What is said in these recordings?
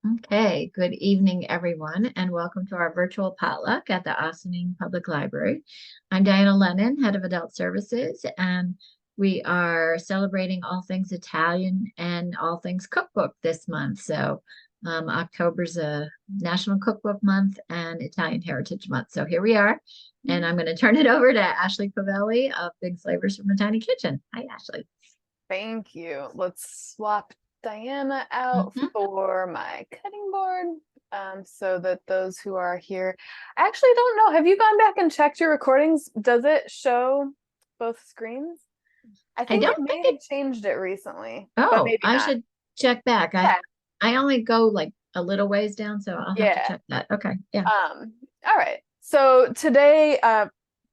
Okay, good evening, everyone, and welcome to our virtual potluck at the Ossining Public Library. I'm Diana Lennon, Head of Adult Services, and we are celebrating all things Italian and all things cookbook this month. October's a National Cookbook Month and Italian Heritage Month. So here we are, and I'm going to turn it over to Ashley Covelli of Big Flavors from a Tiny Kitchen. Hi, Ashley. Thank you. Let's swap Diana out Mhm. for my cutting board so that those who are here, I actually don't know. Have you gone back and checked your recordings? Does it show both screens? I I think don't it may think it. have changed it recently, but Oh, maybe I not. should check back. I Yeah, I only go like a little ways down, so I'll have to yeah. check that. Okay. Yeah. All right. So today,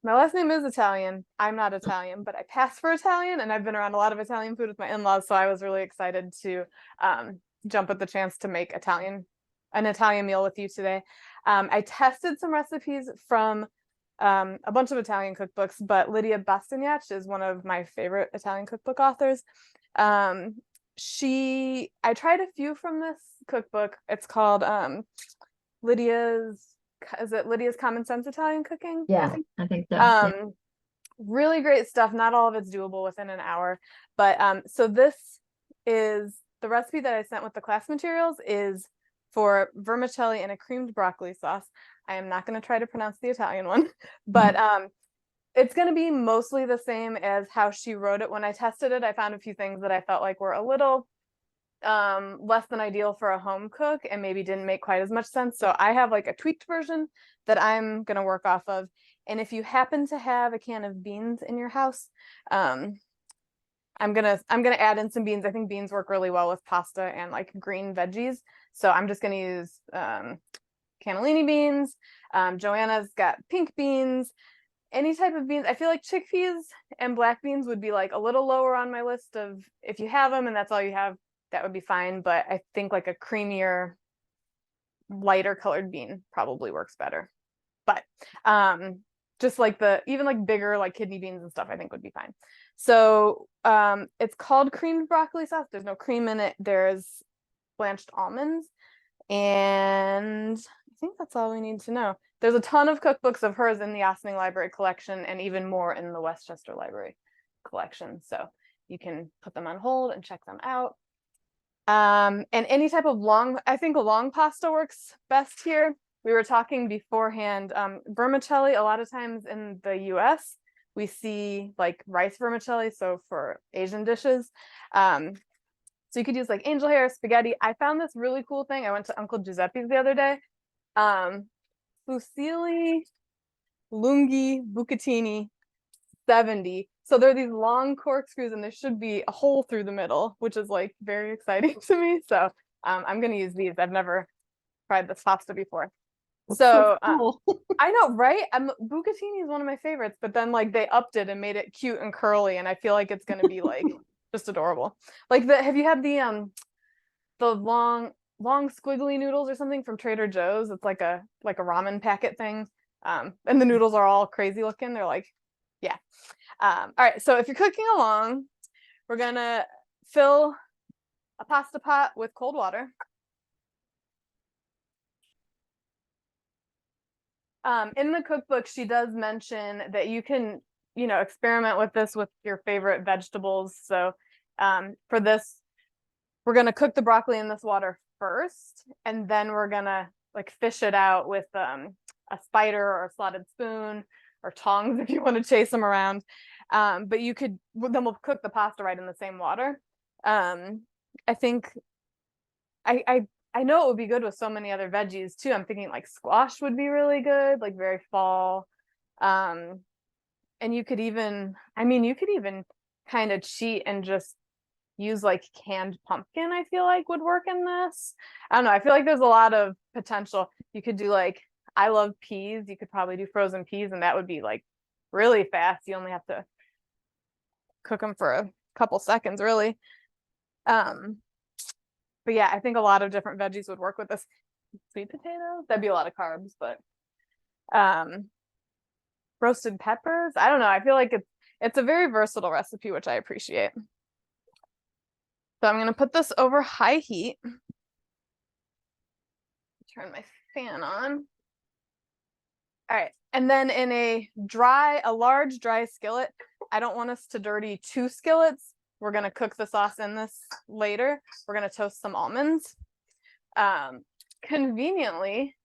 my last name is Italian. I'm not Italian, but I pass for Italian, and I've been around a lot of Italian food with my in-laws, so I was really excited to jump at the chance to make an Italian meal with you today. I tested some recipes from a bunch of Italian cookbooks, but Lydia Bastignacci is one of my favorite Italian cookbook authors. Um, I tried a few from this cookbook. It's called Lydia's is it Lydia's Common Sense Italian Cooking, I Yeah, think. I think so. Yeah. Um, really great stuff. Not all of it's doable within an hour, but so this is the recipe that I sent with the class materials is for vermicelli and a creamed broccoli sauce. I am not going to try to pronounce the Italian one, but it's going to be mostly the same as how she wrote it. When I tested it, I found a few things that I felt like were a little less than ideal for a home cook and maybe didn't make quite as much sense. So I have like a tweaked version that I'm gonna work off of. And if you happen to have a can of beans in your house, um, I'm gonna add in some beans. I think beans work really well with pasta and like green veggies. So I'm just gonna use cannellini beans. Joanna's got pink beans. Any type of beans. I feel like chickpeas and black beans would be like a little lower on my list of if you have them and that's all you have, that would be fine. But I think like a creamier, lighter colored bean probably works better. But just like even like bigger like kidney beans and stuff, I think would be fine. So it's called creamed broccoli sauce. There's no cream in it. There's blanched almonds. And I think that's all we need to know. There's a ton of cookbooks of hers in the Ossining Library collection and even more in the Westchester Library collection. So you can put them on hold and check them out. And any type of I think a long pasta works best here. We were talking beforehand, vermicelli, a lot of times in the US, we see like rice vermicelli. So for Asian dishes, so you could use like angel hair, spaghetti. I found this really cool thing. I went to Uncle Giuseppe's the other day. Fusilli Lunghi Bucatini 70. So there are these long corkscrews and there should be a hole through the middle, which is like very exciting to me. So I'm going to use these. I've never tried this pasta before. That's so So cool. I know, right? Bucatini is one of my favorites, but then like they upped it and made it cute and curly, and I feel like it's going to be like just adorable. Like have you had the long squiggly noodles or something from Trader Joe's? It's like a ramen packet thing. And the noodles are all crazy looking. They're like, yeah. All right, so if you're cooking along, we're gonna fill a pasta pot with cold water. In the cookbook, she does mention that you can, experiment with this with your favorite vegetables. So for this, we're gonna cook the broccoli in this water first, and then we're gonna like fish it out with a spider or a slotted spoon or tongs if you want to chase them around. But then we'll cook the pasta right in the same water. I think I know it would be good with so many other veggies too. I'm thinking like squash would be really good, like very fall. Um, and you could even kind of cheat and just use like canned pumpkin, I feel like would work in this. I don't know. I feel like there's a lot of potential. You could do like, I love peas. You could probably do frozen peas, and that would be like really fast. You only have to cook them for a couple seconds, really. Um, but yeah, I think a lot of different veggies would work with this. Sweet potatoes, that'd be a lot of carbs, but um, roasted peppers. I don't know. I feel like it's a very versatile recipe, which I appreciate. So I'm gonna put this over high heat. turn my fan on. All right, and then in a large dry skillet, I don't want us to dirty 2 skillets. We're gonna cook the sauce in this later. We're gonna toast some almonds. Conveniently,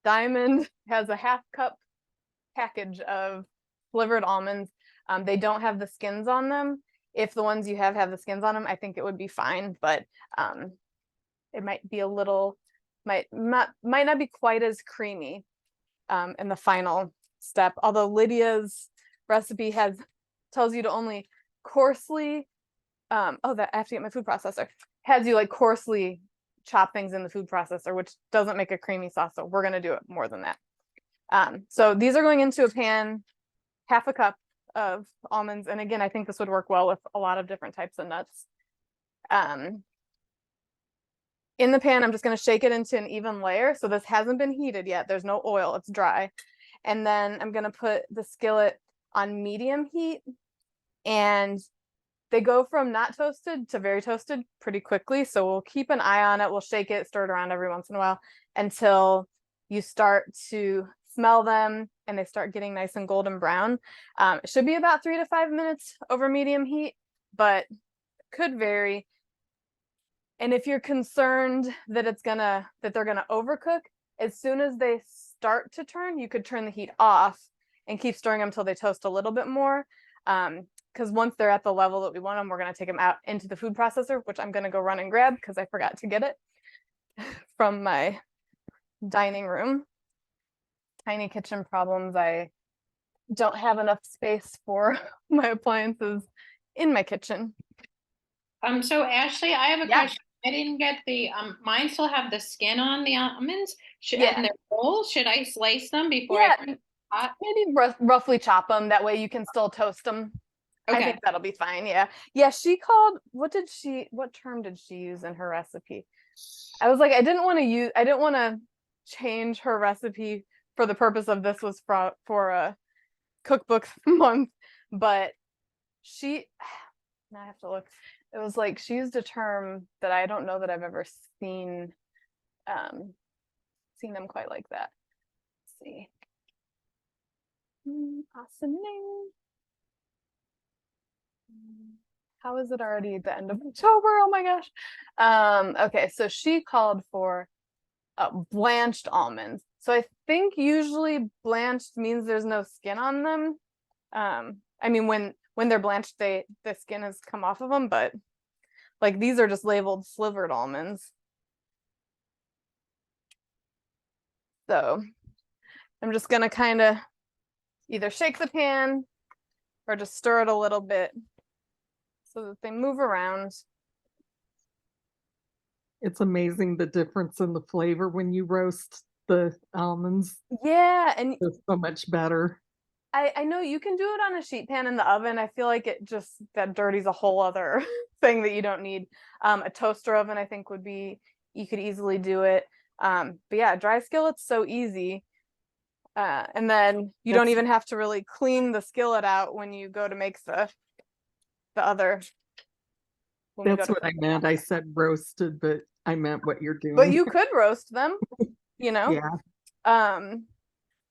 Diamond has a 1/2 cup package of slivered almonds. They don't have the skins on them. If the ones you have the skins on them, I think it would be fine, but it might be a little, might not be quite as creamy in the final step. Although Lydia's recipe tells you to only coarsely, that I have to get my food processor. Has you like coarsely chop things in the food processor, which doesn't make a creamy sauce. So we're gonna do it more than that. So these are going into a pan, 1/2 cup of almonds. And again, I think this would work well with a lot of different types of nuts. In the pan, I'm just going to shake it into an even layer. So this hasn't been heated yet. There's no oil, it's dry. And then I'm going to put the skillet on medium heat, and they go from not toasted to very toasted pretty quickly. So we'll keep an eye on it. We'll shake it, stir it around every once in a while until you start to smell them and they start getting nice and golden brown. It should be about 3 to 5 minutes over medium heat, but could vary. And if you're concerned that they're gonna overcook, as soon as they start to turn, you could turn the heat off and keep stirring them until they toast a little bit more. Because once they're at the level that we want them, we're gonna take them out into the food processor, which I'm gonna go run and grab because I forgot to get it from my dining room. Tiny kitchen problems. I don't have enough space for my appliances in my kitchen. So Ashley, I have a Yeah. question. I didn't get mine still have the skin on the almonds. Yeah. And they're whole. Should I slice them before Yeah, I put hot? maybe roughly chop them. That way you can still toast them. I Okay. think that'll be fine. Yeah. Yeah. She called, what term did she use in her recipe? I was like, I didn't want to change her recipe for the purpose of this was for a cookbook month, but now I have to look. It was like she used a term that I don't know that I've ever seen them quite like that. Let's see. Awesome. How is it already the end of October? Oh my gosh. Okay, so she called for blanched almonds. So I think usually blanched means there's no skin on them. I mean, when they're blanched, the skin has come off of them, but like these are just labeled slivered almonds. So I'm just gonna kind of either shake the pan or just stir it a little bit so that they move around. It's amazing the difference in the flavor when you roast the almonds. Yeah, and It's so much better. I know you can do it on a sheet pan in the oven. I feel like that dirties a whole other thing that you don't need. A toaster oven, I think you could easily do it. But yeah, dry skillet's so easy. And then you don't even have to really clean the skillet out when you go to make the other. That's what I meant. I said roasted, but I meant what you're doing. But you could roast them, Yeah.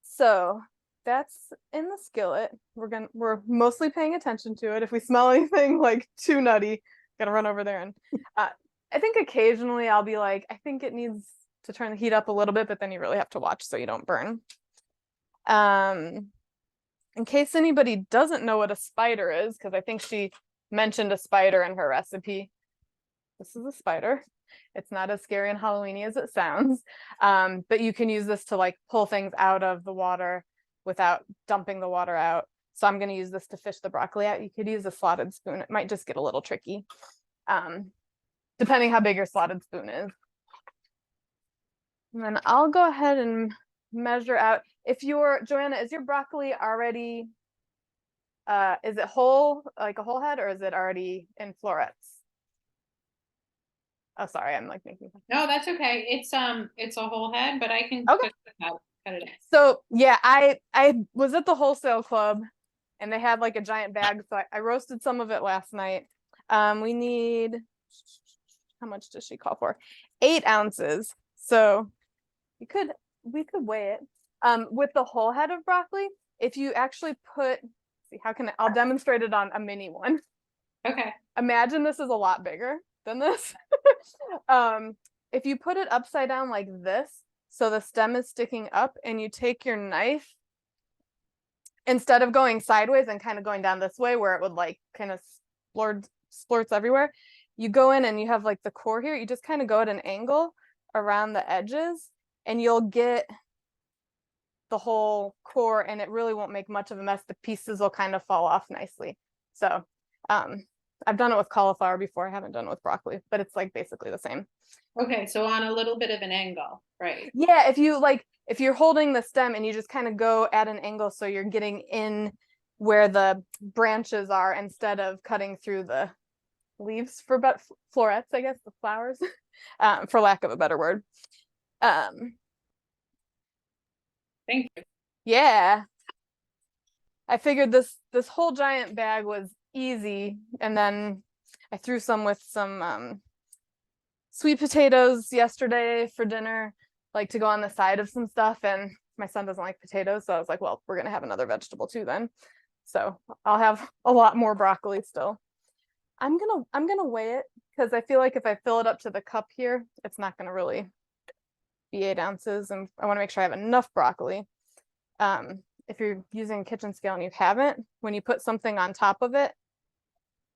So that's in the skillet. We're mostly paying attention to it. If we smell anything like too nutty, gotta run over there. And I think occasionally I'll be like, I think it needs to turn the heat up a little bit, but then you really have to watch so you don't burn. In case anybody doesn't know what a spider is, because I think she mentioned a spider in her recipe. This is a spider. It's not as scary and Halloweeny as it sounds. But you can use this to like pull things out of the water without dumping the water out. So I'm going to use this to fish the broccoli out. You could use a slotted spoon. It might just get a little tricky, depending how big your slotted spoon is. And then I'll go ahead and measure out. Joanna, is your broccoli already, is it whole, like a whole head, or is it already in florets? Oh, sorry, I'm like making. No, that's okay. It's a whole head, but I can Okay. cut it out. So yeah, I was at the wholesale club and they had like a giant bag. So I roasted some of it last night. We need, how much does she call for? 8 ounces. So we could weigh it. With the whole head of broccoli, if you actually see, I'll demonstrate it on a mini one. Okay. Imagine this is a lot bigger than this. If you put it upside down like this, so the stem is sticking up, and you take your knife, instead of going sideways and kind of going down this way where it would like kind of splurts everywhere, you go in and you have like the core here, you just kind of go at an angle around the edges, and you'll get the whole core, and it really won't make much of a mess. The pieces will kind of fall off nicely. So I've done it with cauliflower before. I haven't done it with broccoli, but it's like basically the same. Okay, so on a little bit of an angle, right? Yeah, if you're holding the stem and you just kind of go at an angle, so you're getting in where the branches are instead of cutting through the leaves florets, I guess, the flowers, for lack of a better word. Thank you. Yeah. I figured this whole giant bag was easy, and then I threw some with some sweet potatoes yesterday for dinner, like to go on the side of some stuff, and my son doesn't like potatoes, so I was like, well, we're gonna have another vegetable too then. So I'll have a lot more broccoli still. I'm gonna weigh it, because I feel like if I fill it up to the cup here, it's not gonna really be 8 ounces, and I want to make sure I have enough broccoli. If you're using a kitchen scale and you haven't, when you put something on top of it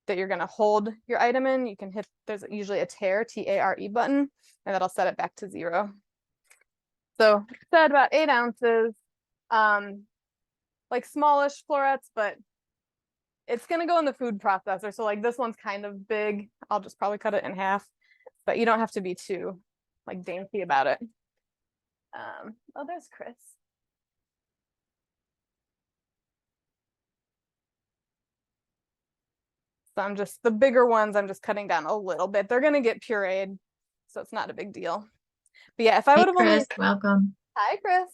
that you're going to hold your item in, you can hit, there's usually a T-A-R-E button, and that'll set it back to 0. So I said about 8 ounces, like smallish florets, but it's going to go in the food processor. So like this one's kind of big. I'll just probably cut it in half, but you don't have to be too like dainty about it. Oh, there's Chris. So the bigger ones, I'm just cutting down a little bit. They're gonna get pureed, so it's not a big deal. But yeah, if I would have Chris, welcome. Hi, Chris.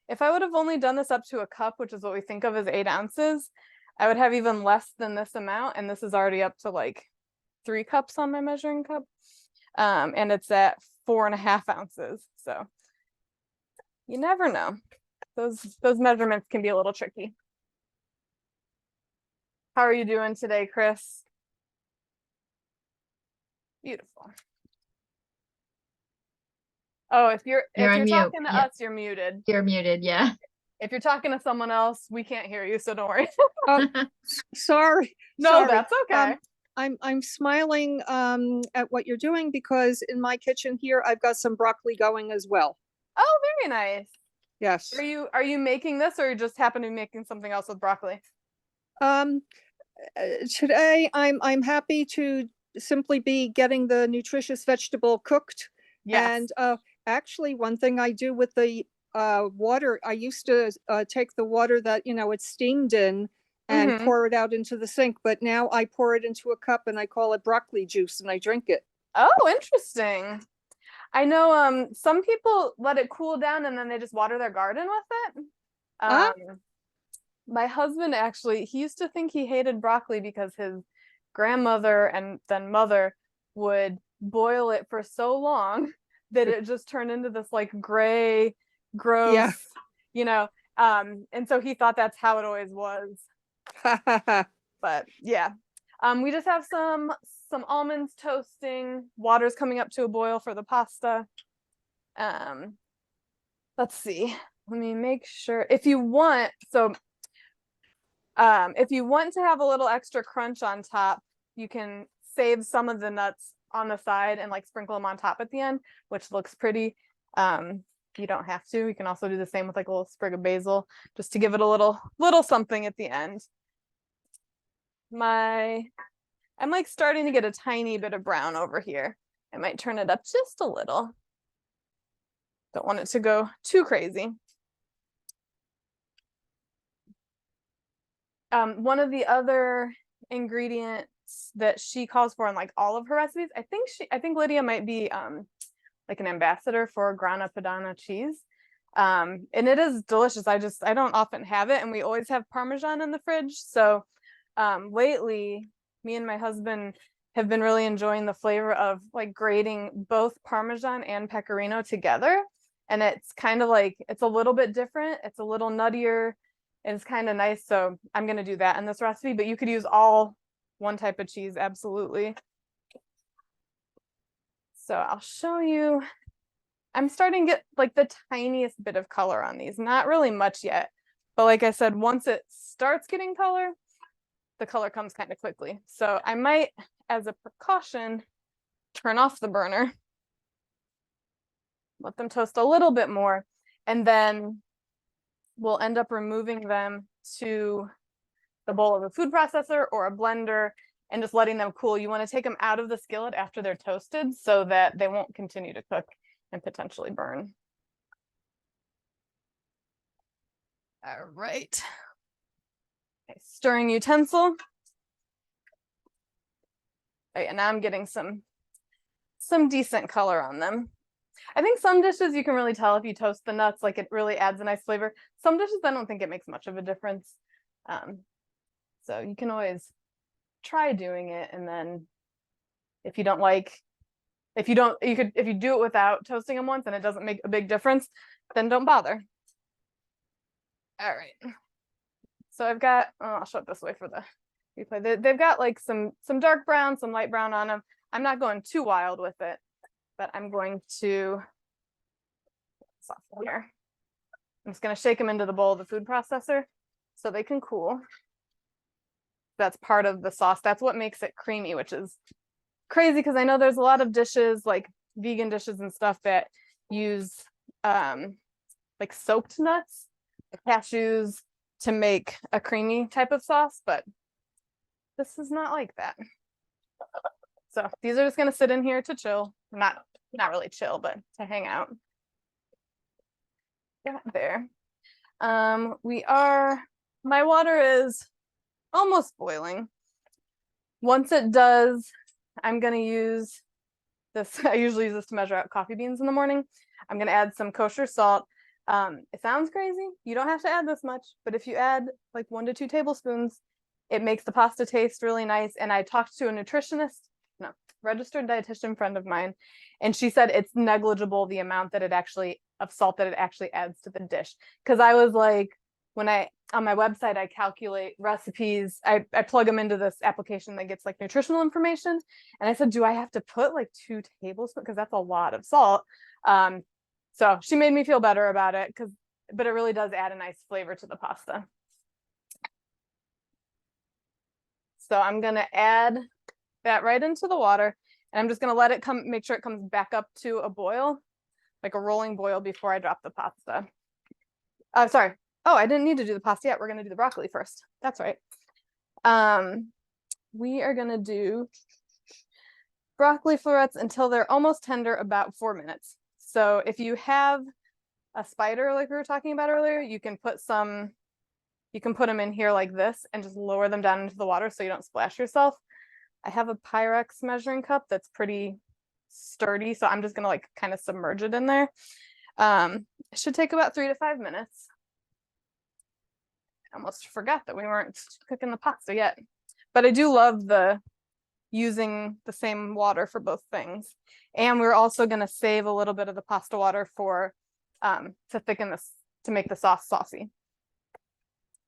If I would have only done this up to a cup, which is what we think of as 8 ounces, I would have even less than this amount, and this is already up to like 3 cups on my measuring cup. And it's at 4.5 ounces. So you never know. Those measurements can be a little tricky. How are you doing today, Chris? Beautiful. Oh, if you're on mute. talking to Yeah. us, you're muted. You're muted, yeah. If you're talking to someone else, we can't hear you, so don't worry. Sorry. No, sorry. that's okay. I'm smiling at what you're doing, because in my kitchen here I've got some broccoli going as well. Oh, very nice. Yes. Are you making this, or you just happen to be making something else with broccoli? Today I'm happy to simply be getting the nutritious vegetable cooked. Yes. And actually, one thing I do with the water, I used to take the water that it's steamed in and pour it out into the sink, but now I pour it into a cup and I call it broccoli juice and I drink it. Oh, interesting. I know some people let it cool down and then they just water their garden with it. My husband actually, he used to think he hated broccoli because his grandmother and then mother would boil it for so long that it just turned into this like gray, gross, and so he thought that's how it always was. But yeah, we just have some almonds toasting, water's coming up to a boil for the pasta. Let's see, let me make sure. If you want to have a little extra crunch on top, you can save some of the nuts on the side and like sprinkle them on top at the end, which looks pretty. You don't have to. You can also do the same with like a little sprig of basil, just to give it a little something at the end. I'm like starting to get a tiny bit of brown over here. I might turn it up just a little. Don't want it to go too crazy. One of the other ingredients that she calls for in like all of her recipes, I think Lydia might be like an ambassador for Grana Padano cheese. And it is delicious. I don't often have it, and we always have Parmesan in the fridge. So lately, me and my husband have been really enjoying the flavor of like grating both Parmesan and Pecorino together and it's kind of like, it's a little bit different. It's a little nuttier and it's kind of nice. So I'm going to do that in this recipe, but you could use all one type of cheese. Absolutely. So I'll show you. I'm starting to get like the tiniest bit of color on these, not really much yet. But like I said, once it starts getting color, the color comes kind of quickly. So I might, as a precaution, turn off the burner, let them toast a little bit more, and then we'll end up removing them to the bowl of a food processor or a blender and just letting them cool. You want to take them out of the skillet after they're toasted so that they won't continue to cook and potentially burn. All right. Okay, stirring utensil. Okay, and now I'm getting some decent color on them. I think some dishes you can really tell if you toast the nuts, like it really adds a nice flavor. Some dishes I don't think it makes much of a difference. So you can always try doing it, and then if you don't like, if you do it without toasting them once and it doesn't make a big difference, then don't bother. All right. So I've got, I'll show it this way for the replay. They've got like some dark brown, some light brown on them. I'm not going too wild with it, but I'm going to soften here. I'm just going to shake them into the bowl of the food processor so they can cool. That's part of the sauce. That's what makes it creamy, which is crazy because I know there's a lot of dishes, like vegan dishes and stuff, that use like soaked nuts, cashews, to make a creamy type of sauce, but this is not like that. So these are just going to sit in here to chill. Not really chill, but to hang out. Yeah, there. My water is almost boiling. Once it does, I'm going to use this. I usually use this to measure out coffee beans in the morning. I'm going to add some kosher salt. It sounds crazy. You don't have to add this much, but if you add like 1 to 2 tablespoons, it makes the pasta taste really nice. And I talked to a registered dietitian friend of mine, and she said it's negligible the amount that of salt that it actually adds to the dish. Because I was like, on my website, I calculate recipes, I plug them into this application that gets like nutritional information. And I said, do I have to put like 2 tablespoons? Because that's a lot of salt. So she made me feel better about it, but it really does add a nice flavor to the pasta. So I'm going to add that right into the water, and I'm just going to let it make sure it comes back up to a boil, like a rolling boil, before I drop the pasta. Sorry. Oh, I didn't need to do the pasta yet. We're going to do the broccoli first. That's right. We are going to do broccoli florets until they're almost tender, about 4 minutes. So if you have a spider like we were talking about earlier, you can put them in here like this and just lower them down into the water so you don't splash yourself. I have a Pyrex measuring cup that's pretty sturdy, so I'm just gonna like kind of submerge it in there. It should take about 3 to 5 minutes. I almost forgot that we weren't cooking the pasta yet, but I do love using the same water for both things. And we're also going to save a little bit of the pasta water for to thicken this, to make the sauce saucy.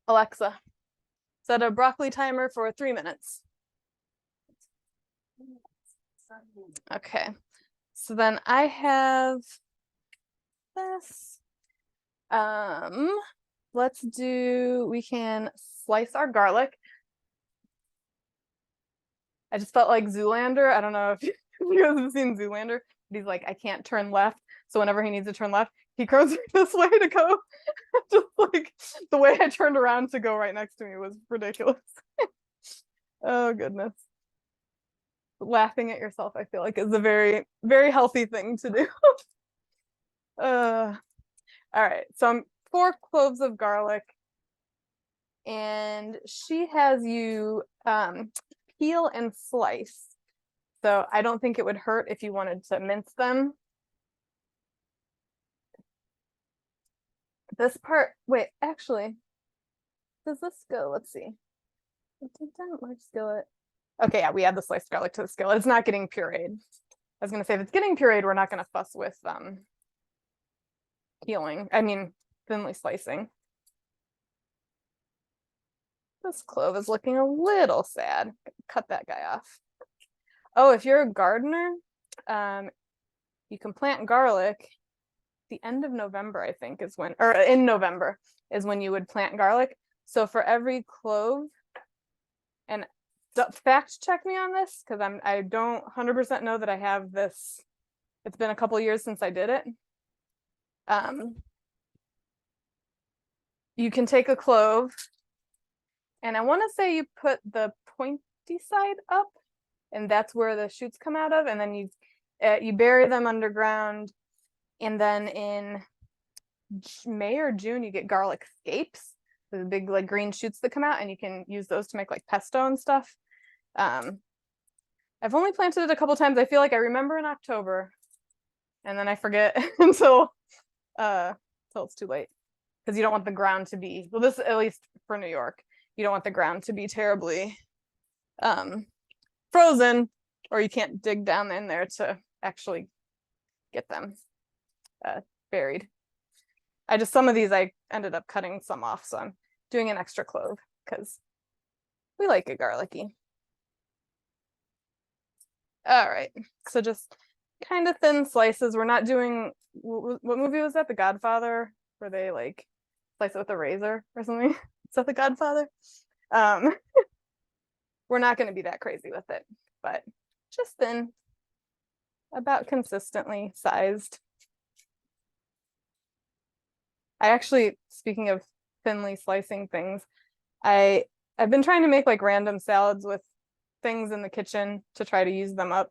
Alexa, set a broccoli timer for 3 minutes. Okay, so then I have this. We can slice our garlic. I just felt like Zoolander. I don't know if you guys have seen Zoolander, but he's like, I can't turn left. So whenever he needs to turn left, he curves this way to go. Just like the way I turned around to go right next to me was ridiculous. Oh, goodness. Laughing at yourself, I feel like, is a very, very healthy thing to do. All right, so I'm 4 cloves of garlic, and she has you peel and slice. So I don't think it would hurt if you wanted to mince them. This part, wait, actually, does this go? Let's see. Large skillet. Okay, yeah, we add the sliced garlic to the skillet. It's not getting pureed. I was gonna say, if it's getting pureed, we're not gonna fuss with peeling. I mean, thinly slicing. This clove is looking a little sad. Cut that guy off. Oh, if you're a gardener, you can plant garlic. The end of November, I think, is when, or in November is when you would plant garlic. So for every clove, and fact check me on this because I don't 100% know that I have this. It's been a couple years since I did it. You can take a clove, and I want to say you put the pointy side up, and that's where the shoots come out of, and then you bury them underground, and then in May or June you get garlic scapes, the big like green shoots that come out, and you can use those to make like pesto and stuff. I've only planted it a couple times. I feel like I remember in October, and then I forget until it's too late, because you don't want the ground to be, well, this at least for New York, you don't want the ground to be terribly frozen, or you can't dig down in there to actually get them buried. Some of these I ended up cutting some off, so I'm doing an extra clove because we like it garlicky. All right, so just kind of thin slices. We're not doing, what movie was that? The Godfather, where they like slice it with a razor or something. Is that The Godfather? We're not going to be that crazy with it, but just thin, about consistently sized. I actually, speaking of thinly slicing things, I've been trying to make like random salads with things in the kitchen to try to use them up.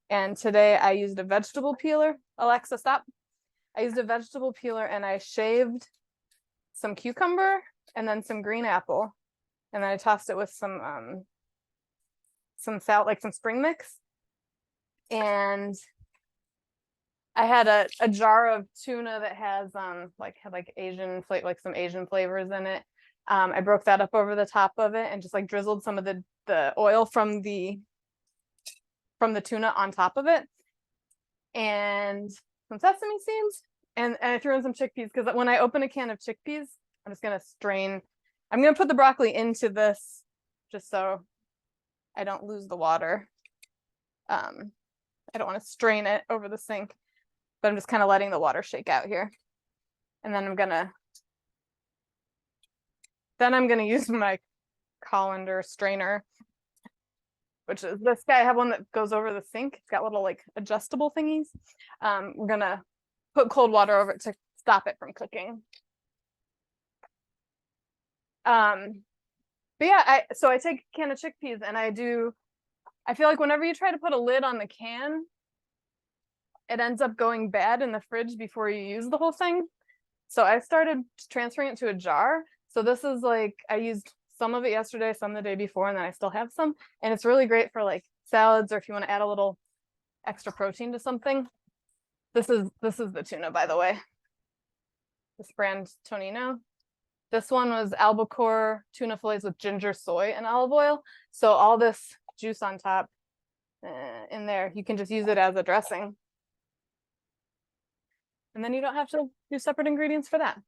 And today I used a vegetable peeler. Alexa, stop. I used a vegetable peeler and I shaved some cucumber and then some green apple. And then I tossed it with some salt, like some spring mix. And I had a jar of tuna that has like Asian flavor, like some Asian flavors in it. I broke that up over the top of it and just like drizzled some of the oil from the tuna on top of it, and some sesame seeds, and I threw in some chickpeas, because when I open a can of chickpeas, I'm just gonna strain. I'm gonna put the broccoli into this just so I don't lose the water. I don't want to strain it over the sink, but I'm just kind of letting the water shake out here. And then I'm gonna use my colander strainer, which is this guy. I have one that goes over the sink. It's got little like adjustable thingies. We're gonna put cold water over it to stop it from cooking. But yeah, so I take a can of chickpeas and I feel like whenever you try to put a lid on the can, it ends up going bad in the fridge before you use the whole thing. So I started transferring it to a jar. So this is like, I used some of it yesterday, some the day before, and then I still have some. And it's really great for like salads, or if you want to add a little extra protein to something. This is the tuna, by the way. This brand Tonino. This one was albacore tuna fillets with ginger, soy, and olive oil. So all this juice on top in there, you can just use it as a dressing. And then you don't have to do separate ingredients for that.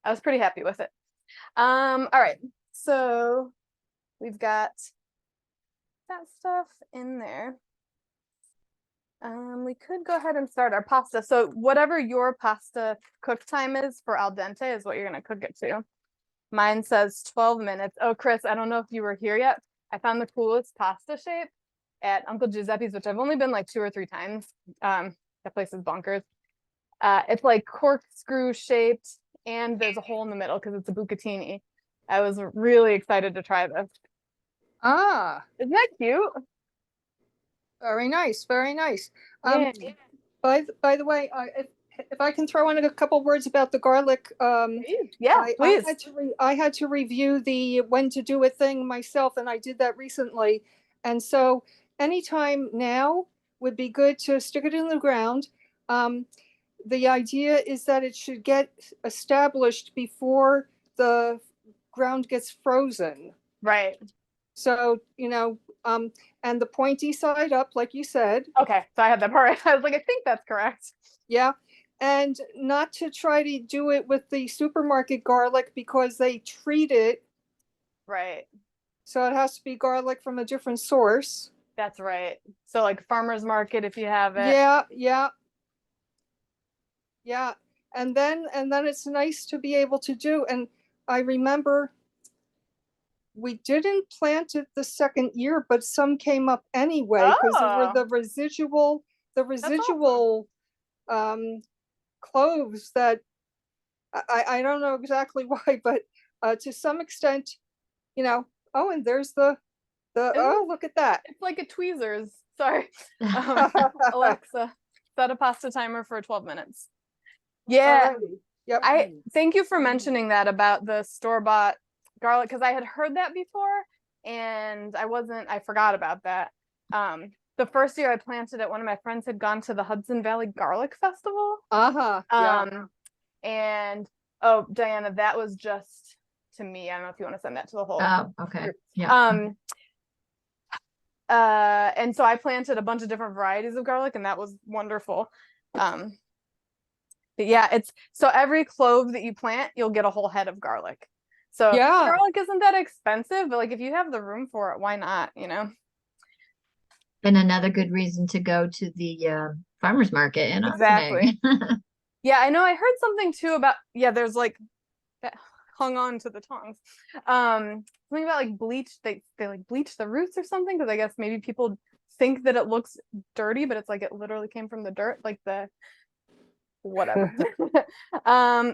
I was pretty happy with it. All right, so we've got that stuff in there. We could go ahead and start our pasta. So whatever your pasta cook time is for al dente is what you're gonna cook it to. Mine says 12 minutes. Oh, Chris, I don't know if you were here yet. I found the coolest pasta shape at Uncle Giuseppe's, which I've only been like 2 or 3 times. That place is bonkers. It's like corkscrew shaped, and there's a hole in the middle because it's a bucatini. I was really excited to try this. Ah, Isn't that cute? very nice, very nice. Yeah. By the way, if I can throw in a couple words about the garlic, Yeah, please. I had to review the when to do a thing myself, and I did that recently. And so anytime now would be good to stick it in the ground. The idea is that it should get established before the ground gets frozen. Right. So, and the pointy side up, like you said. Okay, so I had that part. I was like, I think that's correct. Yeah. And not to try to do it with the supermarket garlic because they treat it. Right. So it has to be garlic from a different source. That's right. So like farmer's market, if you have it. Yeah, yeah. Yeah. And then it's nice to be able to do. And I remember we didn't plant it the second year, but some came up anyway because there were Oh, the residual that's awesome. cloves that I don't know exactly why, but to some extent, you know, oh, and there's the Isn't oh, look at that. It's like a tweezers. Sorry. Alexa, set a pasta timer for 12 minutes. Yeah. Alrighty. Yep. I thank you for mentioning that about the store-bought garlic, because I had heard that before and I forgot about that. The first year I planted it, one of my friends had gone to the Hudson Valley Garlic Festival. Uh-huh. Yeah. And oh, Diana, that was just to me. I don't know if you want to send that to the whole Oh, okay. group. Yeah. And so I planted a bunch of different varieties of garlic, and that was wonderful. But yeah, so every clove that you plant, you'll get a whole head of garlic. So Yeah. garlic isn't that expensive, but like if you have the room for it, why not, you know? And another good reason to go to the farmer's market in Exactly. Ossining. Yeah, I know I heard something too about, there's like that hung on to the tongs. Something about like bleach, they like bleach the roots or something, because I guess maybe people think that it looks dirty, but it's like it literally came from the dirt, like the whatever.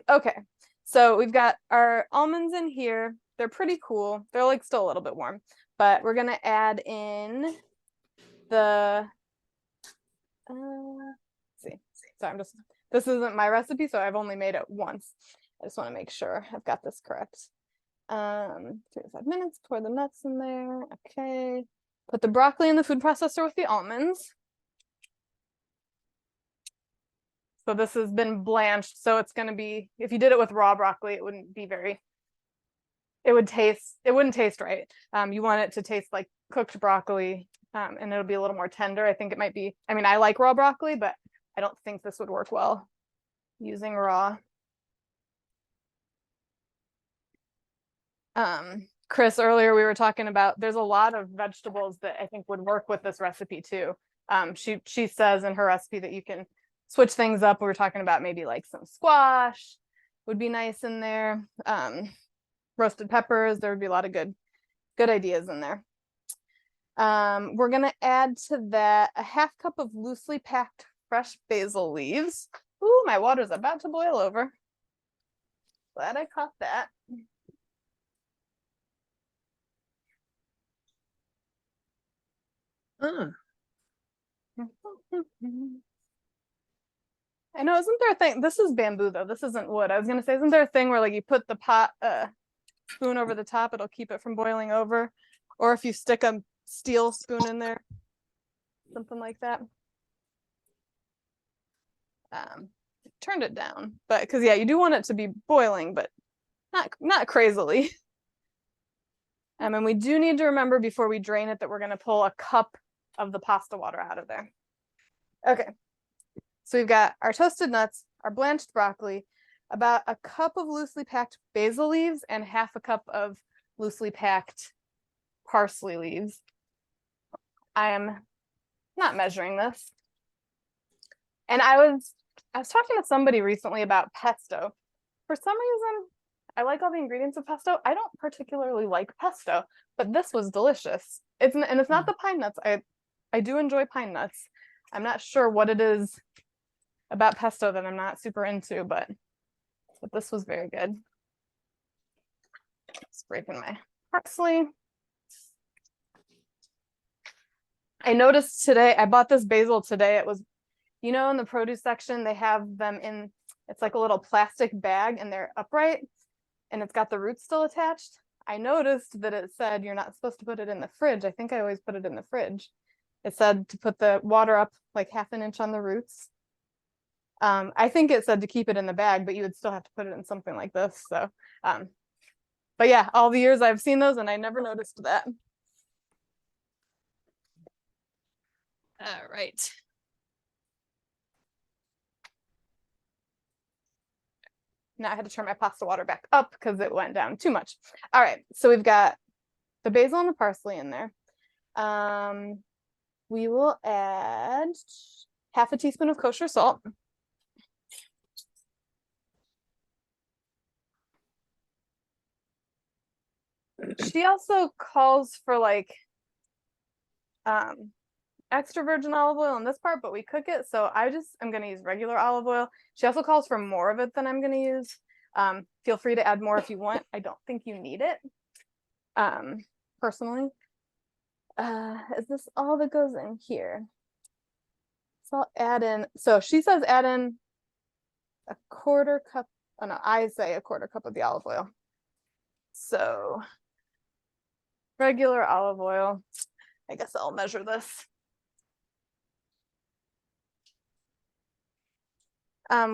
Okay, so we've got our almonds in here. They're pretty cool. They're like still a little bit warm, but we're gonna add in the see, sorry, this isn't my recipe, so I've only made it once. I just want to make sure I've got this correct. 35 minutes, pour the nuts in there. Okay, put the broccoli in the food processor with the almonds. So this has been blanched, so it's going to be, if you did it with raw broccoli, it wouldn't be it wouldn't taste right. You want it to taste like cooked broccoli, and it'll be a little more tender. I think it might be, I mean, I like raw broccoli, but I don't think this would work well using raw. Chris, earlier we were talking about, there's a lot of vegetables that I think would work with this recipe too. She says in her recipe that you can switch things up. We were talking about maybe like some squash would be nice in there. Roasted peppers, there would be a lot of good ideas in there. We're gonna add to that a half cup of loosely packed fresh basil leaves. Ooh, my water's about to boil over. Glad I caught that. I know, isn't there a thing? This is bamboo though. This isn't wood. I was gonna say, isn't there a thing where like you put the spoon over the top, it'll keep it from boiling over? Or if you stick a steel spoon in there, something like that. Turned it down, but because yeah, you do want it to be boiling, but not crazily. And we do need to remember before we drain it that we're gonna pull a cup of the pasta water out of there. Okay, so we've got our toasted nuts, our blanched broccoli, about a cup of loosely packed basil leaves, and half a cup of loosely packed parsley leaves. I am not measuring this. And I was talking to somebody recently about pesto. For some reason, I like all the ingredients of pesto. I don't particularly like pesto, but this was delicious. It's not the pine nuts. I do enjoy pine nuts. I'm not sure what it is about pesto that I'm not super into, but this was very good. Scraping my parsley. I noticed today, I bought this basil today. It was, you know, in the produce section, they have them in, it's like a little plastic bag and they're upright and it's got the roots still attached. I noticed that it said you're not supposed to put it in the fridge. I think I always put it in the fridge. It said to put the water up like half an inch on the roots. I think it said to keep it in the bag, but you would still have to put it in something like this. So, but yeah, all the years I've seen those and I never noticed that. All right. Now I had to turn my pasta water back up because it went down too much. All right, so we've got the basil and the parsley in there. We will add half a teaspoon of kosher salt. She also calls for like extra virgin olive oil in this part, but we cook it, so I'm gonna use regular olive oil. She also calls for more of it than I'm gonna use. Feel free to add more if you want. I don't think you need it, personally. Is this all that goes in here? So I'll add in, so she says add in a quarter cup, oh no, I say a quarter cup of the olive oil. So regular olive oil, I guess I'll measure this.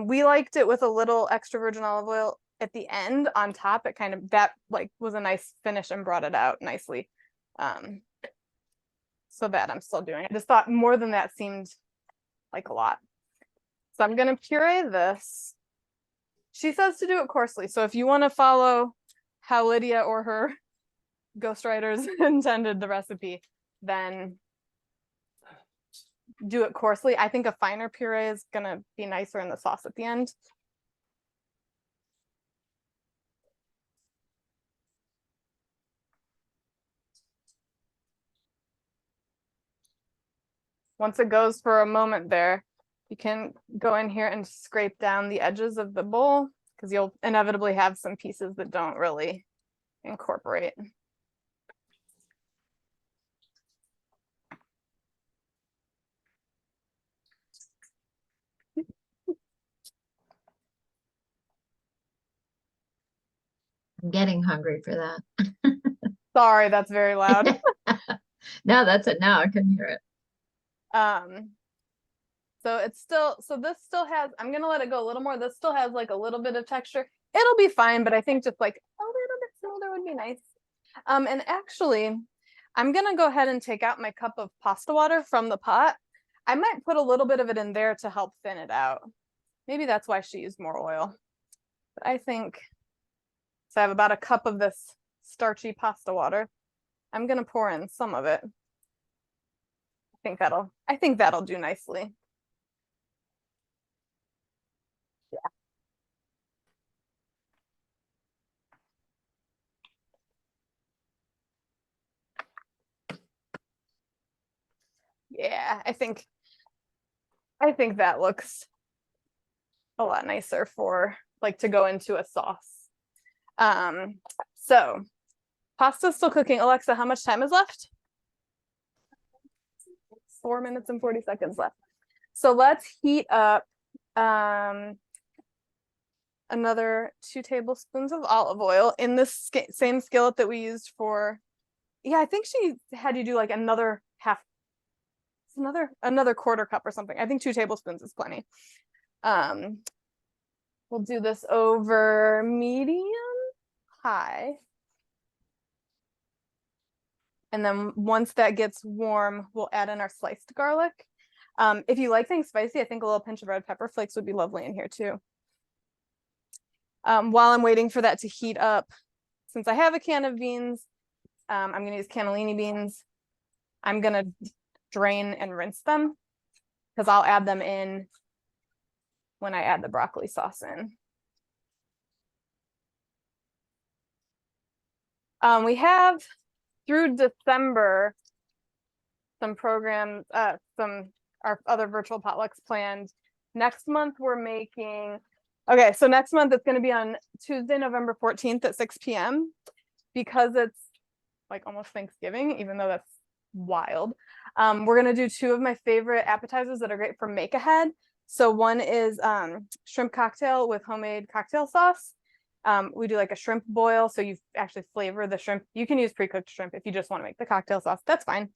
We liked it with a little extra virgin olive oil at the end on top. It kind of, that like was a nice finish and brought it out nicely. So that I'm still doing. I just thought more than that seemed like a lot. So I'm gonna puree this. She says to do it coarsely. So if you want to follow how Lydia or her ghostwriters intended the recipe, then do it coarsely. I think a finer puree is gonna be nicer in the sauce at the end. Once it goes for a moment there, you can go in here and scrape down the edges of the bowl because you'll inevitably have some pieces that don't really incorporate. I'm getting hungry for that. Sorry, that's very loud. No, that's it. Now I can hear it. So it's still, so this still has, I'm gonna let it go a little more. This still has like a little bit of texture. It'll be fine, but I think just like a little bit smoother would be nice. And actually, I'm gonna go ahead and take out my cup of pasta water from the pot. I might put a little bit of it in there to help thin it out. Maybe that's why she used more oil. But I think, so I have about a cup of this starchy pasta water. I'm gonna pour in some of it. I think that'll do nicely. Yeah, I think that looks a lot nicer for like to go into a sauce. So pasta's still cooking. Alexa, how much time is left? 4 minutes and 40 seconds left. So let's heat up another 2 tablespoons of olive oil in this same skillet that we used for, yeah, I think she had you do like another half, another quarter cup or something. I think 2 tablespoons is plenty. We'll do this over medium high. And then once that gets warm, we'll add in our sliced garlic. If you like things spicy, I think a little pinch of red pepper flakes would be lovely in here too. While I'm waiting for that to heat up, since I have a can of beans, I'm gonna use cannellini beans. I'm gonna drain and rinse them because I'll add them in when I add the broccoli sauce in. We have through December some programs, our other virtual potlucks planned. Next month we're making, okay, so next month it's going to be on Tuesday, November 14th at 6 p.m. because it's like almost Thanksgiving, even though that's wild. We're going to do 2 of my favorite appetizers that are great for make ahead. So one is shrimp cocktail with homemade cocktail sauce. We do like a shrimp boil, so you actually flavor the shrimp. You can use pre-cooked shrimp if you just want to make the cocktail sauce, that's fine.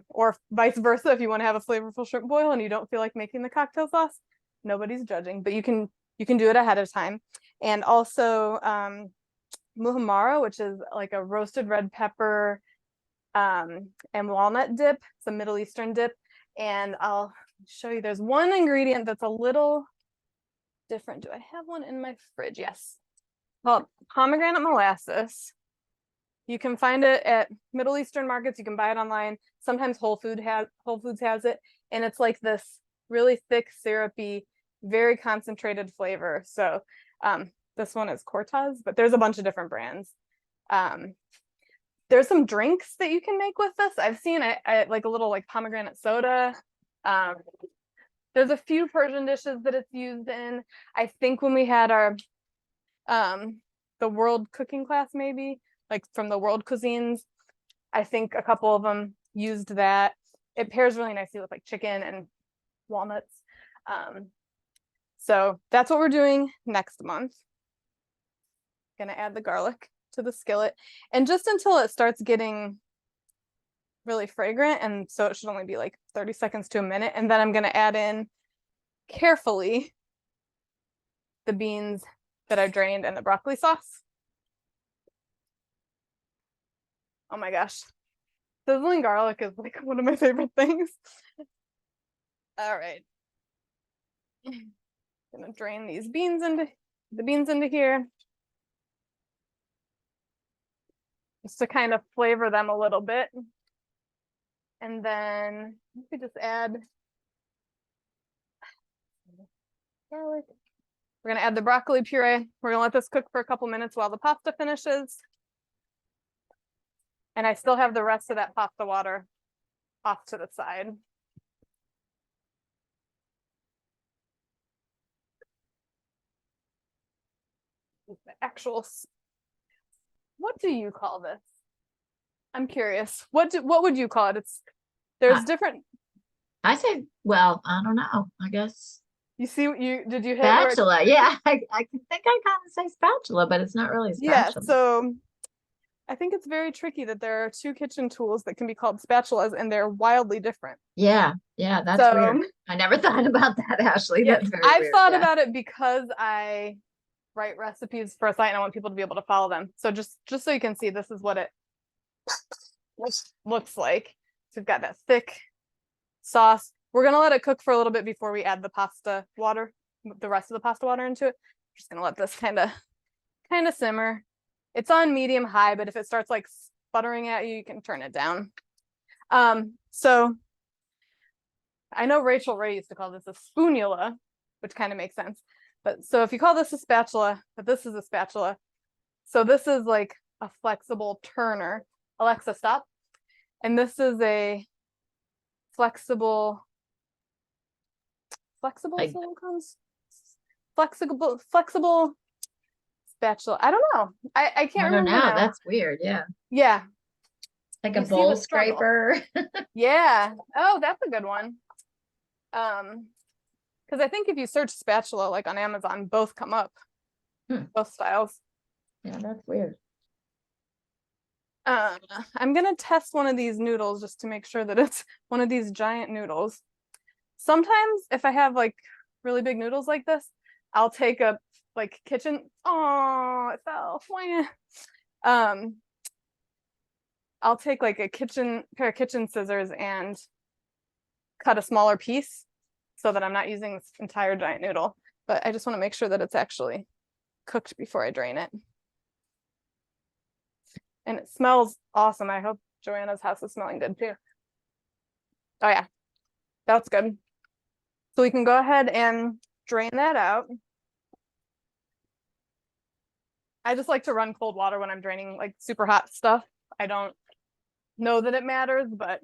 Or vice versa, if you want to have a flavorful shrimp boil and you don't feel like making the cocktail sauce, nobody's judging, but you can do it ahead of time. And also muhammara, which is like a roasted red pepper and walnut dip. It's a Middle Eastern dip. And I'll show you, there's one ingredient that's a little different. Do I have one in my fridge? Yes. Called pomegranate molasses. You can find it at Middle Eastern markets. You can buy it online. Sometimes Whole Foods has it, and it's like this really thick, syrupy, very concentrated flavor. So this one is Cortez, but there's a bunch of different brands. There's some drinks that you can make with this. I've seen I like a little like pomegranate soda. There's a few Persian dishes that it's used in. I think when we had our the world cooking class, maybe like from the world cuisines, I think a couple of them used that. It pairs really nicely with like chicken and walnuts. So that's what we're doing next month. Gonna add the garlic to the skillet, and just until it starts getting really fragrant, and so it should only be like 30 seconds to a minute, and then I'm gonna add in carefully the beans that I've drained and the broccoli sauce. Oh my gosh, sizzling garlic is like one of my favorite things. All right, gonna drain these beans into here, just to kind of flavor them a little bit. And then you could just add garlic. We're gonna add the broccoli puree. We're gonna let this cook for a couple minutes while the pasta finishes. And I still have the rest of that pasta water off to the side. The actual, what do you call this? I'm curious. What would you call it? There's different. I say, well, I don't know. I guess You see, did you hit where spatula. Yeah, I think I kind of say spatula, but it's not really a Yeah, spatula. so I think it's very tricky that there are two kitchen tools that can be called spatulas, and they're wildly different. Yeah, that's So- weird. I never thought about that, Ashley. Yeah, That's very I've weird. thought Yeah. about it because I write recipes for a site and I want people to be able to follow them. So just so you can see, this is what it looks like. So we've got that thick sauce. We're gonna let it cook for a little bit before we add the pasta water, the rest of the pasta water into it. Just gonna let this kind of simmer. It's on medium high, but if it starts like sputtering at you, you can turn it down. So I know Rachel Ray used to call this a spoonula, which kind of makes sense. But so if you call this a spatula, but this is a spatula. So this is like a flexible turner. Alexa, stop. And this is a flexible silicones? Flexible spatula. I don't know. I can't I don't remember know. now. That's weird. Yeah. Yeah. Like You a see bowl the struggle. scraper. Yeah. Oh, that's a good one. Because I think if you search spatula like on Amazon, both come up. Both styles. Yeah, that's weird. I'm gonna test one of these noodles just to make sure that it's one of these giant noodles. Sometimes if I have like really big noodles like this, I'll take a like kitchen. Oh, it fell. I'll take like a pair of kitchen scissors and cut a smaller piece so that I'm not using this entire giant noodle. But I just want to make sure that it's actually cooked before I drain it. And it smells awesome. I hope Joanna's house is smelling good too. Oh yeah, that's good. So we can go ahead and drain that out. I just like to run cold water when I'm draining like super hot stuff. I don't know that it matters, but.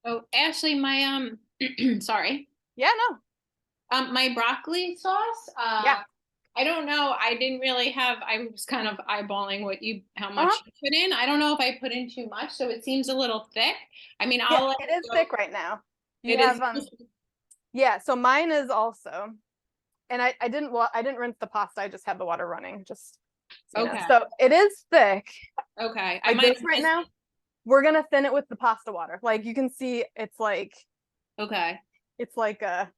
Oh, Ashley, my sorry. Yeah, no. My broccoli sauce. Yeah. I don't know. I didn't really have. I was kind of eyeballing how much you put in. I don't know if I put in too much, so it seems a little thick. I mean, Yeah, it is thick right now. You have yeah. So mine is also, and I didn't rinse the pasta. I just had the water running. Just so you know. So it is thick. Okay. Like this right now. We're gonna thin it with the pasta water. Like you can see, it's like. Okay. It's like a.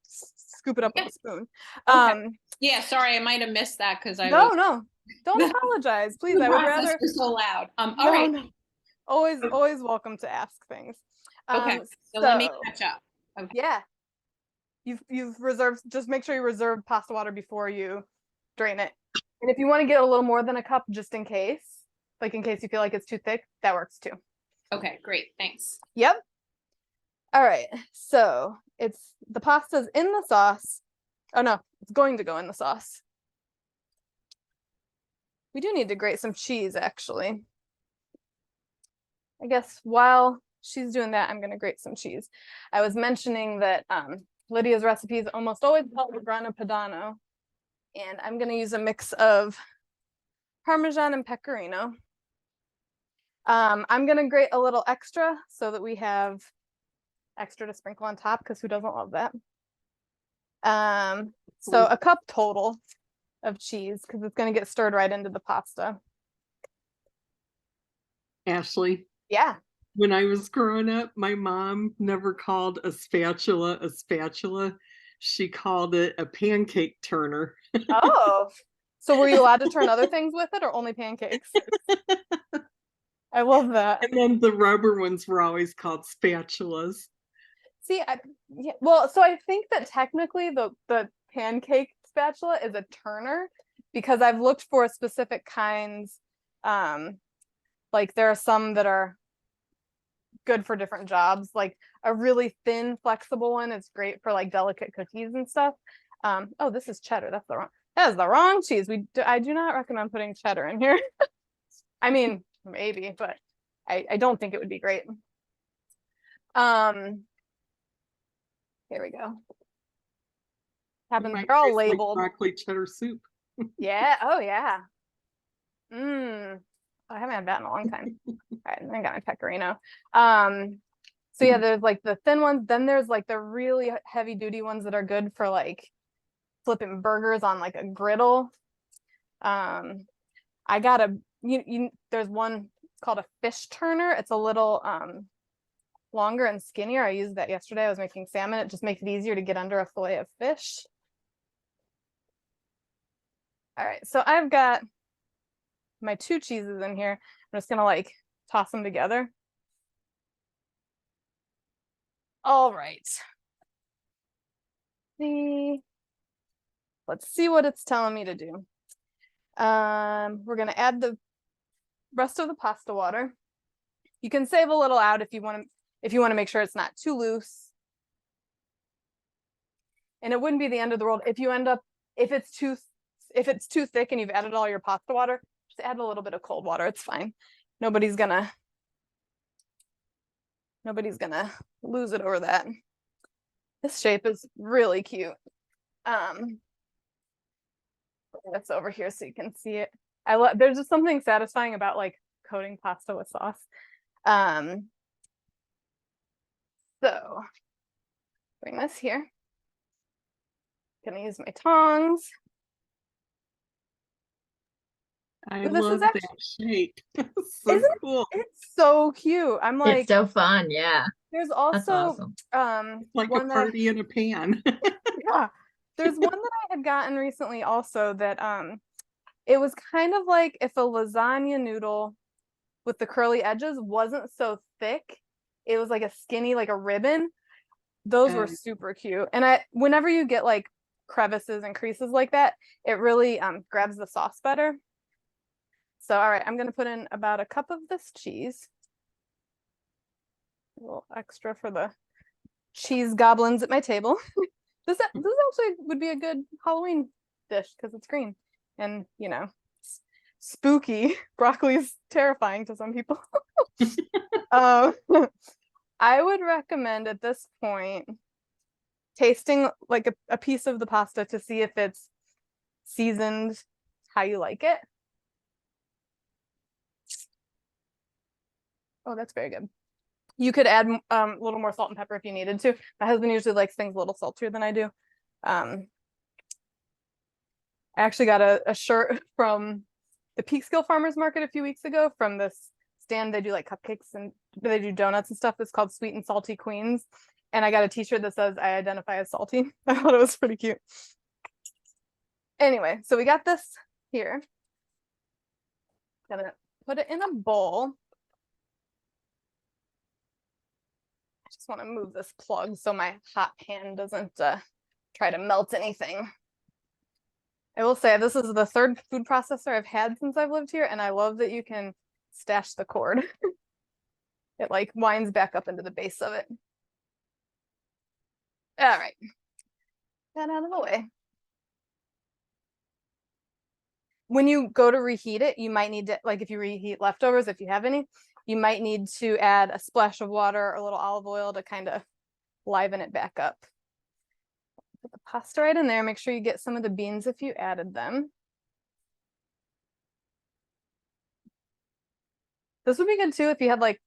Scoop it up with a spoon. Okay. Yeah, sorry, I might have missed that because No, don't apologize, please. I would rather. So loud. All right. No. Always welcome to ask things. Okay, so let me catch up. Okay. Yeah. You've reserved, just make sure you reserve pasta water before you drain it. And if you want to get a little more than a cup, just in case, like in case you feel like it's too thick, that works too. Okay, great. Thanks. Yep. All right. So the pasta's in the sauce. Oh no, it's going to go in the sauce. We do need to grate some cheese, actually. I guess while she's doing that, I'm going to grate some cheese. I was mentioning that Lydia's recipes almost always call it grana padano. And I'm going to use a mix of Parmesan and Pecorino. I'm going to grate a little extra so that we have extra to sprinkle on top, because who doesn't love that? So a cup total of cheese, because it's going to get stirred right into the pasta. Ashley, Yeah. when I was growing up, my mom never called a spatula a spatula. She called it a pancake turner. Oh, so were you allowed to turn other things with it or only pancakes? I love that. And then the rubber ones were always called spatulas. See, yeah, well, so I think that technically the pancake spatula is a turner, because I've looked for specific kinds. Like there are some that are good for different jobs. Like a really thin, flexible one is great for like delicate cookies and stuff. Oh, this is cheddar. That is the wrong cheese. I do not recommend putting cheddar in here. I mean, maybe, but I don't think it would be great. Here we go. They're all labeled. Like broccoli cheddar soup. Yeah. Oh yeah. I haven't had that in a long time. All right, I got my pecorino. So yeah, there's like the thin ones. Then there's like the really heavy duty ones that are good for like flipping burgers on like a griddle. I got there's one, it's called a fish turner. It's a little longer and skinnier. I used that yesterday. I was making salmon. It just makes it easier to get under a fillet of fish. All right, so I've got my 2 cheeses in here. I'm just gonna like toss them together. All right. Let's see what it's telling me to do. We're gonna add the rest of the pasta water. You can save a little out if you want to make sure it's not too loose. And it wouldn't be the end of the world if it's too thick and you've added all your pasta water, just add a little bit of cold water. It's fine. Nobody's gonna lose it over that. This shape is really cute. That's over here so you can see it. There's just something satisfying about like coating pasta with sauce. So bring this here. Gonna use my tongs. I This love is actually, that shape. So cool. it's so cute. I'm like, It's so fun. Yeah. there's That's also awesome. Like a party in a pan. yeah, there's one that I had gotten recently also that it was kind of like if a lasagna noodle with the curly edges wasn't so thick, it was like a skinny, like a ribbon. Those were super cute. And whenever you get like crevices and creases like that, it really grabs the sauce better. So all right, I'm gonna put in about a cup of this cheese. A little extra for the cheese goblins at my table. This actually would be a good Halloween dish because it's green and, you know, spooky. Broccoli is terrifying to some people. I would recommend at this point tasting like a piece of the pasta to see if it's seasoned how you like it. Oh, that's very good. You could add a little more salt and pepper if you needed to. My husband usually likes things a little saltier than I do. I actually got a shirt from the Peekskill Farmers Market a few weeks ago from this stand. They do like cupcakes and they do donuts and stuff. It's called Sweet and Salty Queens. And I got a t-shirt that says I identify as salty. I thought it was pretty cute. Anyway, so we got this here. Gonna put it in a bowl. Just want to move this plug so my hot pan doesn't try to melt anything. I will say this is the third food processor I've had since I've lived here, and I love that you can stash the cord. It like winds back up into the base of it. All right, that out of the way. When you go to reheat it, you might need to, like if you reheat leftovers, if you have any, you might need to add a splash of water or a little olive oil to kind of liven it back up. Put the pasta right in there. Make sure you get some of the beans if you added them. This would be good too if you had like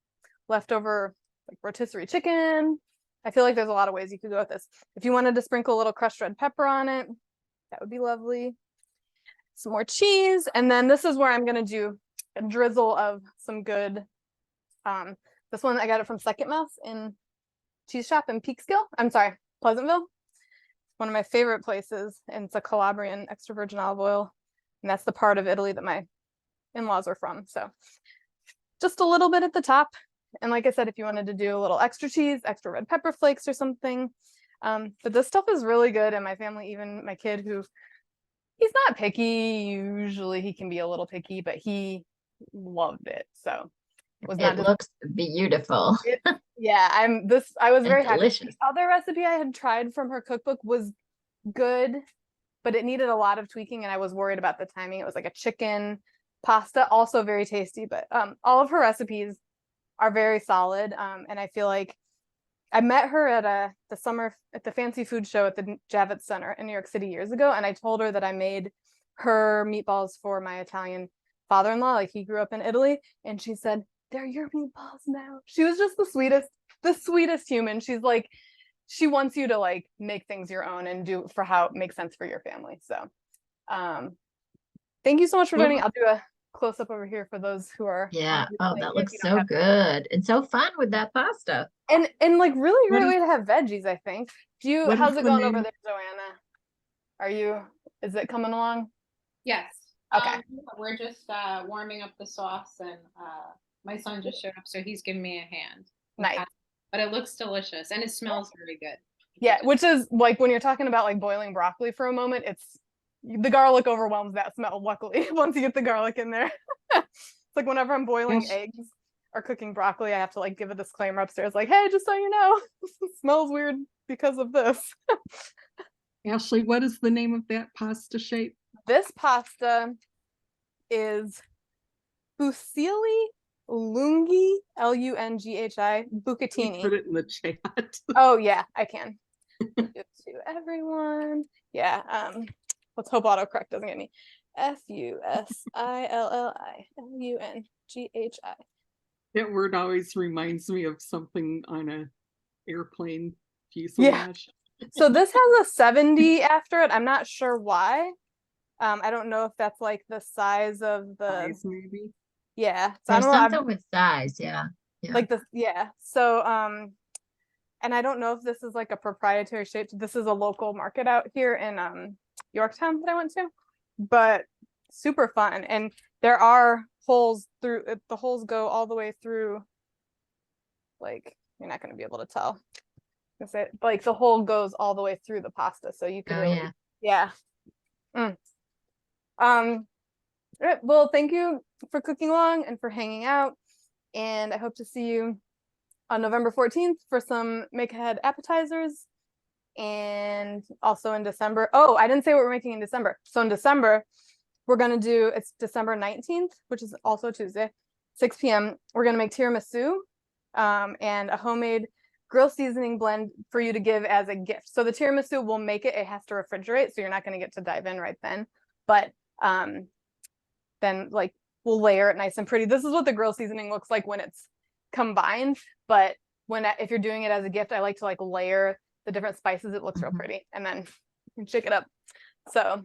leftover like rotisserie chicken. I feel like there's a lot of ways you could go with this. If you wanted to sprinkle a little crushed red pepper on it, that would be lovely. Some more cheese, and then this is where I'm gonna do a drizzle of some good. This one I got it from Second Mouse in Cheese Shop in Peekskill. I'm sorry, Pleasantville. One of my favorite places, and it's a Calabrian extra virgin olive oil, and that's the part of Italy that my in-laws are from. So just a little bit at the top, and like I said, if you wanted to do a little extra cheese, extra red pepper flakes or something, but this stuff is really good, and my family, even my kid who. He's not picky. Usually he can be a little picky, but he loved it. So it looks beautiful. Yeah, I was very happy. Delicious. The other recipe I had tried from her cookbook was good, but it needed a lot of tweaking, and I was worried about the timing. It was like a chicken pasta, also very tasty, but all of her recipes are very solid. And I feel like I met her at the fancy food show at the Javits Center in New York City years ago, and I told her that I made her meatballs for my Italian father-in-law, like he grew up in Italy, and she said, "They're your meatballs now." She was just the sweetest human. She's like, she wants you to like make things your own and do for how it makes sense for your family. So thank you so much for joining. I'll do a close up over here for those who are oh, that looks so good and so fun with that pasta, and like really great way to have veggies. I think. How's it going over there, Joanna? Is it coming along? Yes. Okay. We're just warming up the sauce, and my son just showed up, so he's giving me a hand. Nice. But it looks delicious, and it smells very good. Yeah, which is like when you're talking about like boiling broccoli for a moment, it's the garlic overwhelms that smell, luckily, once you get the garlic in there. It's like whenever I'm boiling eggs or cooking broccoli, I have to like give a disclaimer upstairs, like, hey, just so you know, it smells weird because of this. Ashley, what is the name of that pasta shape? This pasta is fusilli lunghi, Lunghi, bucatini. Put it in the chat. Oh yeah, I can. Give it to everyone. Yeah. Let's hope autocorrect doesn't get me. Fusilli Lunghi. That word always reminds me of something on a airplane fuselage. Yeah. So this has a 70 after it. I'm not sure why. I don't know if that's like the size of the size, maybe. Yeah. So there's I don't know. Something with size, yeah. Like this, yeah. So and I don't know if this is like a proprietary shape. This is a local market out here in Yorktown that I went to, but super fun. And there are holes through it. The holes go all the way through, like, you're not going to be able to tell. Like the hole goes all the way through the pasta, so you can really, yeah. Well, thank you for cooking along and for hanging out, and I hope to see you on November 14th for some make ahead appetizers, and also in December. Oh, I didn't say what we're making in December. So in December, we're gonna do, it's December 19th, which is also Tuesday, 6 p.m. We're gonna make tiramisu and a homemade grill seasoning blend for you to give as a gift. So the tiramisu will make it has to refrigerate, so you're not going to get to dive in right then. But then like we'll layer it nice and pretty. This is what the grill seasoning looks like when it's combined. But if you're doing it as a gift, I like to like layer the different spices. It looks real pretty, and then you shake it up. So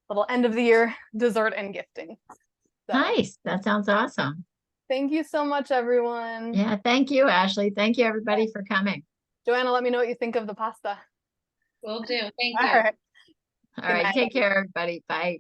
little end of the year dessert and gifting. So. Nice. That sounds awesome. Thank you so much, everyone. Yeah, thank you, Ashley. Thank you, everybody, for coming. Joanna, let me know what you think of the pasta. Will do. Thank you. All right. All right. Take care, everybody. Bye.